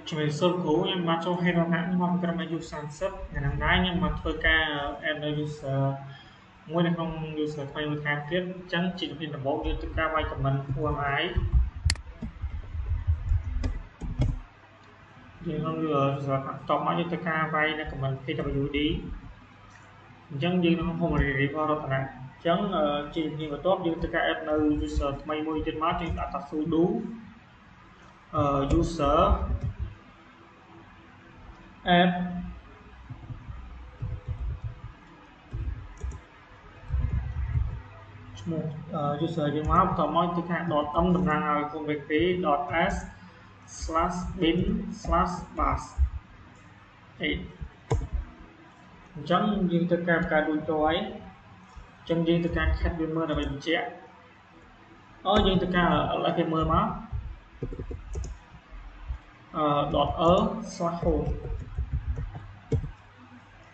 ជំរាបសួរគ្រូខ្ញុំបានចូលហេតុរណៈមកក្រុមអាយុ30ថ្ងៃណាខ្ញុំបានធ្វើការ addនៅ user មួយនៅក្នុង user ថ្មីមួយថែមទៀតអញ្ចឹងជាជំនាញដំបូងយើងត្រូវការវាយ comment UMI យើងក្នុង user តបមកយើងត្រូវការវាយនៅ comment PWD អញ្ចឹងយើងក្នុង home report រកតាអញ្ចឹងជាជំនាញបន្ទាប់យើងត្រូវការ add នៅ user ថ្មីមួយទៀតមកយើងដាក់តា sudo user add ឈ្មោះ user យើងមកបន្តមកទៅខាង .m តំណាងឲ្យ home directory .s/bin/bash អញ្ចឹងយើងត្រូវការបង្កើតដូចតឲ្យអញ្ចឹងយើងត្រូវការ cat វាមើលដើម្បីបញ្ជាក់យើងត្រូវការ ls វាមើលមក.e/home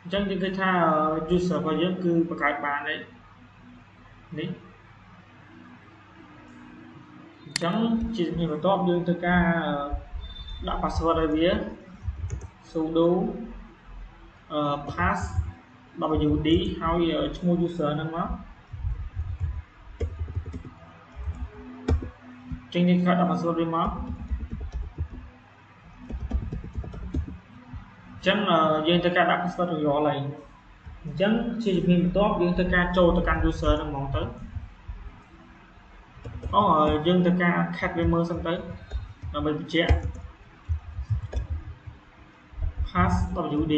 អញ្ចឹងយើងឃើញថា user របស់យើងគឺបង្កើតបានហើយនេះអញ្ចឹងជាជំនាញបន្ទាប់យើងត្រូវការដាក់ password ឲ្យវា sudo pass wd ហើយឈ្មោះ user ហ្នឹងមកអញ្ចឹងយើងដាក់ password វាមកអញ្ចឹងយើងត្រូវការដាក់ password រួចរាល់ហើយអញ្ចឹងជាជំនាញបន្ទាប់យើងត្រូវការចូលទៅកាន់ user ហ្នឹងហ្មងទៅយើងត្រូវការ cat វាមើលសិនទៅដើម្បីបញ្ជាក់ pass wd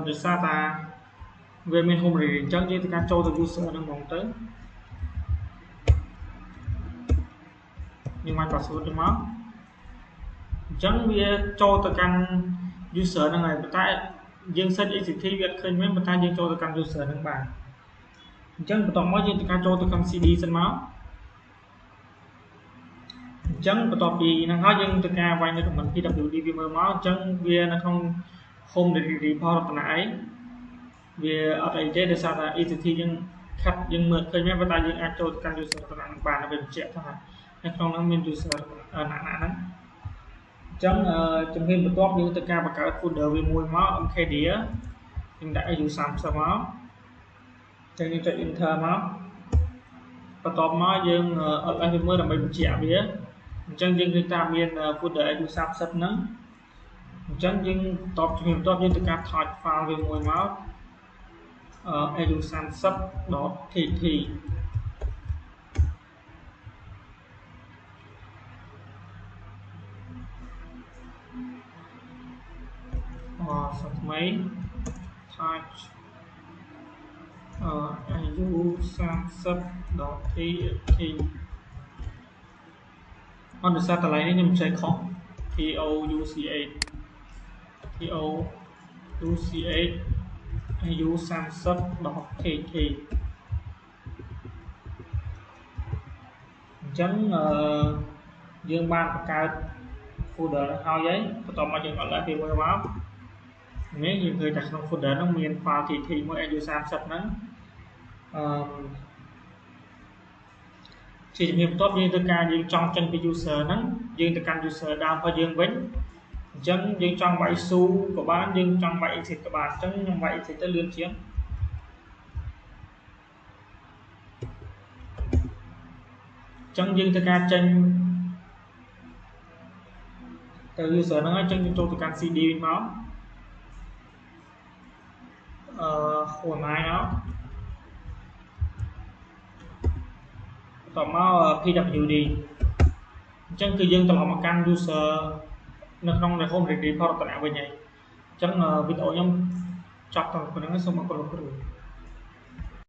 ដោយសារតាវាមាន home directory អញ្ចឹងយើងត្រូវការចូលទៅ user ហ្នឹងហ្មងទៅយើងមក password ទៅមកអញ្ចឹងវាចូលទៅកាន់ user ហ្នឹងហើយប៉ុន្តែយើង search ACT វាអត់ឃើញមែនប៉ុន្តែយើងចូលទៅកាន់ user ហ្នឹងបានអញ្ចឹងបន្ទាប់មកយើងត្រូវការចូលទៅកាន់ CD សិនមកអញ្ចឹងបន្ទាប់ពីហ្នឹងហើយយើងត្រូវការវាយនៅ comment PWD វាមើលមកអញ្ចឹងវានៅក្នុង home directory របស់រតនៈឯងវាអត់អីទេដោយសារតែ ACT យើងខាត់យើងមើលឃើញមែនប៉ុន្តែយើងអាចចូលទៅកាន់ user រតនៈហ្នឹងបានដើម្បីបញ្ជាក់ថានៅក្នុងហ្នឹងមាន user ណាហ្នឹងអញ្ចឹងជំនាញបន្ទាប់យើងត្រូវការបង្កើត folder វាមួយមក mkdir យើងដាក់ AU30 មកចឹងយើងចុច enter មកបន្ទាប់មកយើង ls វាមើលដើម្បីបញ្ជាក់វាអញ្ចឹងយើងឃើញថាមាន folder AU30 ហ្នឹងអញ្ចឹងយើងតបជំនាញបន្ទាប់យើងត្រូវការថត file វាមួយមក AU30.tt សថ្មី touch AU30.txt ដោយសារតម្លៃនេះខ្ញុំចែកខុស TOUCH AU30.txt អញ្ចឹងយើងបានបង្កើត folder ហើយបន្ទាប់មកយើងអត់ឡើងវាមើលមកនេះយើងឃើញថាក្នុង folder ហ្នឹងមាន file TT មួយ AU30 ហ្នឹងជាជំនាញបន្ទាប់យើងត្រូវការយើងចង់ចេញពី user ហ្នឹងយើងទៅកាន់ user ដើមរបស់យើងវិញអញ្ចឹងយើងចង់វាយ su ក៏បានយើងចង់វាយ exit ក៏បានអញ្ចឹងខ្ញុំវាយ exit ទៅលឿនជាងអញ្ចឹងយើងត្រូវការចេញទៅ user ហ្នឹងហើយអញ្ចឹងយើងចូលទៅកាន់ CD វិញមកUMI មកបន្តមក PWD អញ្ចឹងគឺយើងត្រឡប់មកកាន់ user នៅក្នុង home directory របស់រតនៈវិញហើយអញ្ចឹងវីដេអូខ្ញុំចប់តែប៉ុណ្្នឹងសូមអរគុណលោកគ្រូ